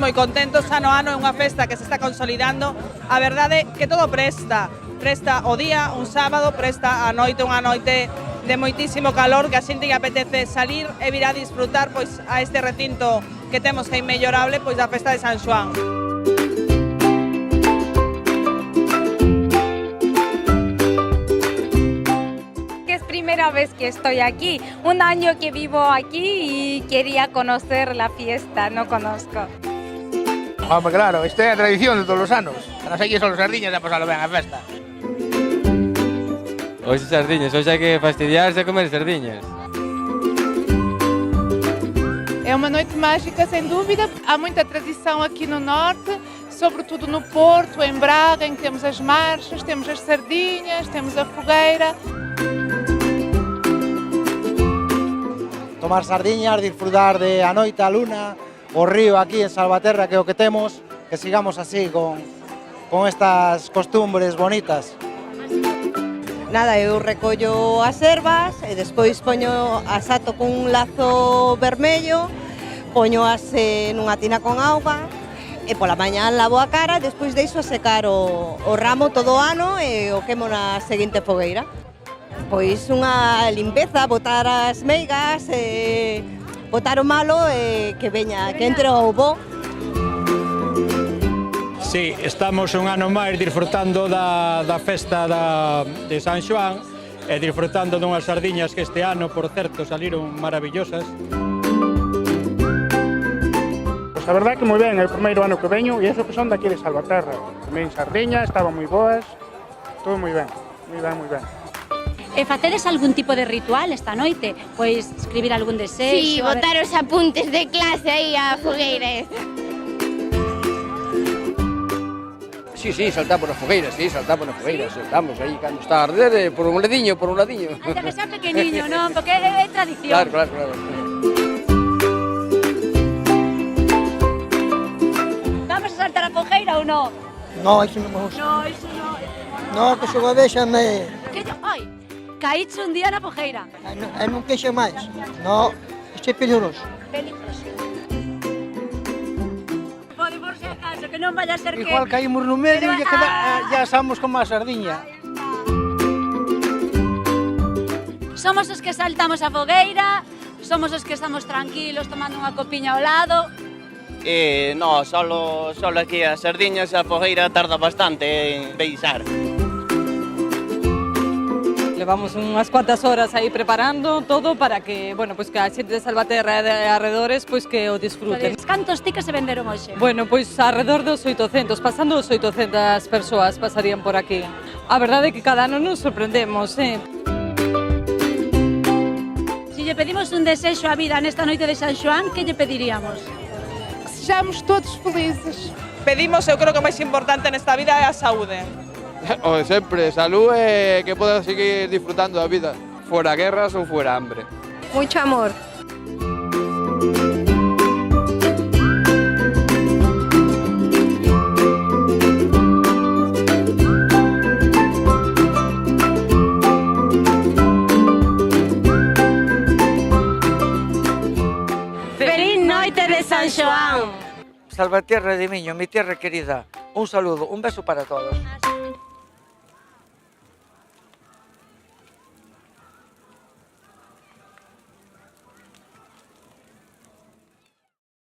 moi contentos, ano a ano é unha festa que se está consolidando. A verdade que todo presta o día, un sábado, presta a noite, unha noite de moitísimo calor, que a xente que apetece salir e vir a disfrutar pois a este recinto que temos que é inmellorable, pois da festa de San Xoán. Primera vez que estoy aquí, un año que vivo aquí y quería conocer la fiesta, no conozco. Home, claro, esta é a tradición de todos os anos. Non sei que son os sardiñas e pasalo ben a festa. Hoxe sardiñas, hoxe hai que fastidiarse a comer sardiñas. É uma noite mágica, sem dúvida. Há muita tradição aqui no Norte, sobretudo no Porto, em Braga, em que temos as marchas, temos as sardinhas, temos a fogueira. Tomar sardiñas, disfrutar de a noite, a luna, o río aquí en Salvaterra, que é o que temos, que sigamos así con estas costumbres bonitas. Nada, eu recollo as ervas e despois poño as ato con un lazo vermello, poñoas nunha tina con auga e pola mañá lavo a cara, despois deixo a secar o ramo todo o ano e o quemo na seguinte fogueira. Pois unha limpeza, botar as meigas, botar o malo e que veña, que entre o bo. Sí, estamos un ano máis disfrutando da festa de San Xoán e disfrutando dunhas sardiñas que este ano, por certo, saliron maravillosas. Pois a verdade que moi ben, é o primeiro ano que veño e eso que son daqui de Salvaterra. Tamén sardiñas, estaban moi boas, todo moi ben, moi ben, moi ben. E facedes algún tipo de ritual esta noite? Pois escribir algún desexo? Sí, botar os apuntes de clase aí á fogueira esa. Sí, saltamos na fogueira, saltamos aí cando está a arder, por un ladiño. Até que sea pequeniño, non? Porque é tradición. Claro. Vamos a saltar a fogueira ou non? No, iso non me gusta. No, iso non. No, que se me vexame. Ai, caíche un día na fogueira. E non queixe máis. No, isto é peligroso. Pode por si acaso, que non vaya a ser que... Igual caímos no medio e ya estamos como a sardiña. Somos os que saltamos a fogueira, somos os que estamos tranquilos tomando unha copiña ao lado. No, solo aquí as sardiñas e a fogueira tarda bastante en beixar. Levamos unhas cuantas horas aí preparando todo para que, bueno, pois que a xente de Salvaterra e de arredores pois que o disfruten. Cantos tickets se venderon hoxe? Bueno, pois alrededor dos 800, pasando os 800 persoas pasarían por aquí. A verdade é que cada ano nos sorprendemos, Si lle pedimos un desexo á vida nesta noite de San Xoán, que lle pediríamos? Que sejamos todos felizes. Pedimos, eu creo que o máis importante nesta vida é a saúde. O de sempre, salud e que podas seguir disfrutando da vida, fuera guerras ou fuera hambre. Mucho amor. Feliz noite de San Xoán. Salvaterra de Miño, mi tierra querida. Un saludo, un beso para todos.